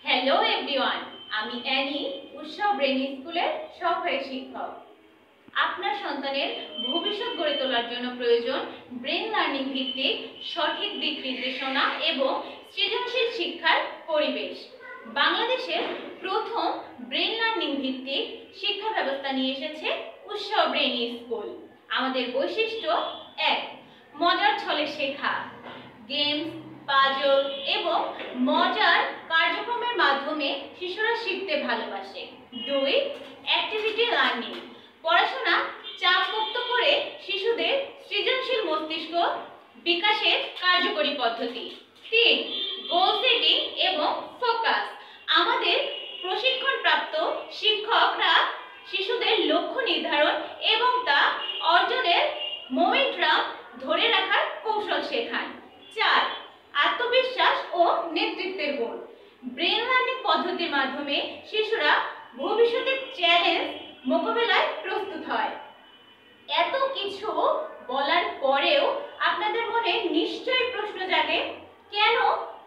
Hello everyone, আমি Annie, উৎসব brain স্কুলের সহকারী শিক্ষক। আপনার সন্তানের ভবিষ্যৎ গড়ে তোলার জন্য প্রয়োজন ব্রেন লার্নিং ভিত্তিক সঠিক দিক নির্দেশনা এবং সৃজনশীল শিক্ষার পরিবেশ। বাংলাদেশের প্রথম ব্রেন লার্নিং ভিত্তিক শিক্ষা ব্যবস্থা নিয়ে এসেছে উৎসব ব্রেন স্কুল। আমাদের বৈশিষ্ট্য: 1. মজার ছলে শেখা, গেমস, পাজল এবং মজার কার্যক্রমের মাধ্যমে শিশুরা শিখতে ভালোবাসে। 2. অ্যাক্টিভিটি লার্নিং, পড়াশোনা চাপমুক্ত করে শিশুদের সৃজনশীল মস্তিষ্ক বিকাশের কার্যকরী পদ্ধতি। 3. গোল সেটিং এবং ফোকাস, আমাদের প্রশিক্ষণপ্রাপ্ত শিক্ষকরা শিশুদের লক্ষ্য নির্ধারণ এবং তা অর্জনের মোমেন্টাম ধরে রাখার কৌশল শেখান। 4. আত্মবিশ্বাস ও নেতৃত্বের গুণ, ব্রেন লার্নিং পদ্ধতির মাধ্যমে শিশুরা ভবিষ্যতের চ্যালেঞ্জ মোকাবেলায় প্রস্তুত হয়। এত কিছু বলার পরেও আপনাদের মনে নিশ্চয়ই প্রশ্ন জাগে, কেন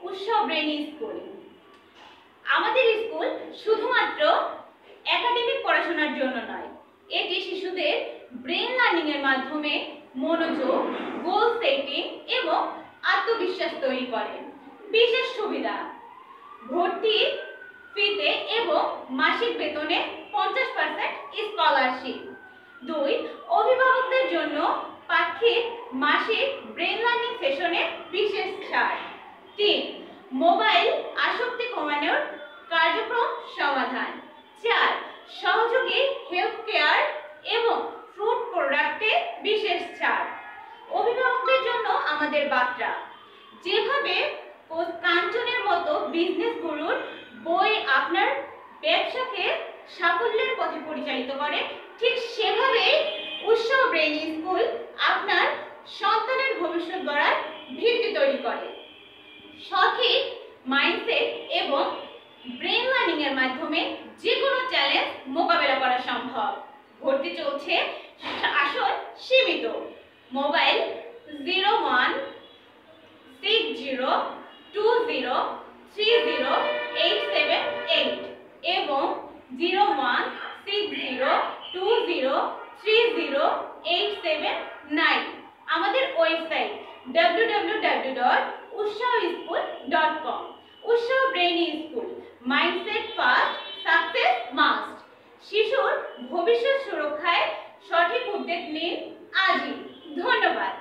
উৎসব ব্রেন স্কুল? আমাদের স্কুল শুধুমাত্র একাডেমিক পড়াশোনার জন্য নয়, এটি শিশুদের ব্রেন লার্নিং এর মাধ্যমে মনোযোগ, গোল সেটিং এবং আত্মবিশ্বাস তৈরি করে। বিশেষ সুবিধা: ভর্তি ফিতে এবং মাসিক বেতনে 50% স্কলারশিপ। 2. অভিভাবকদের জন্য পাক্ষিক মাসিক ব্রেন লার্নিং সেশনে বিশেষ ছাড়। 3. মোবাইল আসক্তি কমানোর কার্যক্রম সমাধান। 4. সহযোগী হেলথ কেয়ার এবং ফুড প্রোডাক্টে বিশেষ ছাড়। অভিভাবকদের জন্য আমাদের বার্তা: যেভাবে কাঞ্চনের মতো বিজনেস গুরুর বই আপনার ব্যবসাকে সাফল্যের পথে পরিচালিত করে, ঠিক সেভাবেই উৎসব ব্রেন স্কুল আপনার সন্তানের ভবিষ্যৎ গড়ার ভিত্তি তৈরি করে। সঠিক মাইন্ডসেট এবং ব্রেন লার্নিং এর মাধ্যমে যে কোনো চ্যালেঞ্জ মোকাবেলা করা সম্ভব। ভর্তি চলছে, আসন সীমিত। মোবাইল 016020300878 এবং 016020300879। আমাদের ওয়েবসাইট www.utshavschool.com। উৎসব brain school, mindset first, success must. শিশুর ভবিষ্যৎ সুরক্ষায় সঠিক উদ্যোগ নিন আজই। ধন্যবাদ।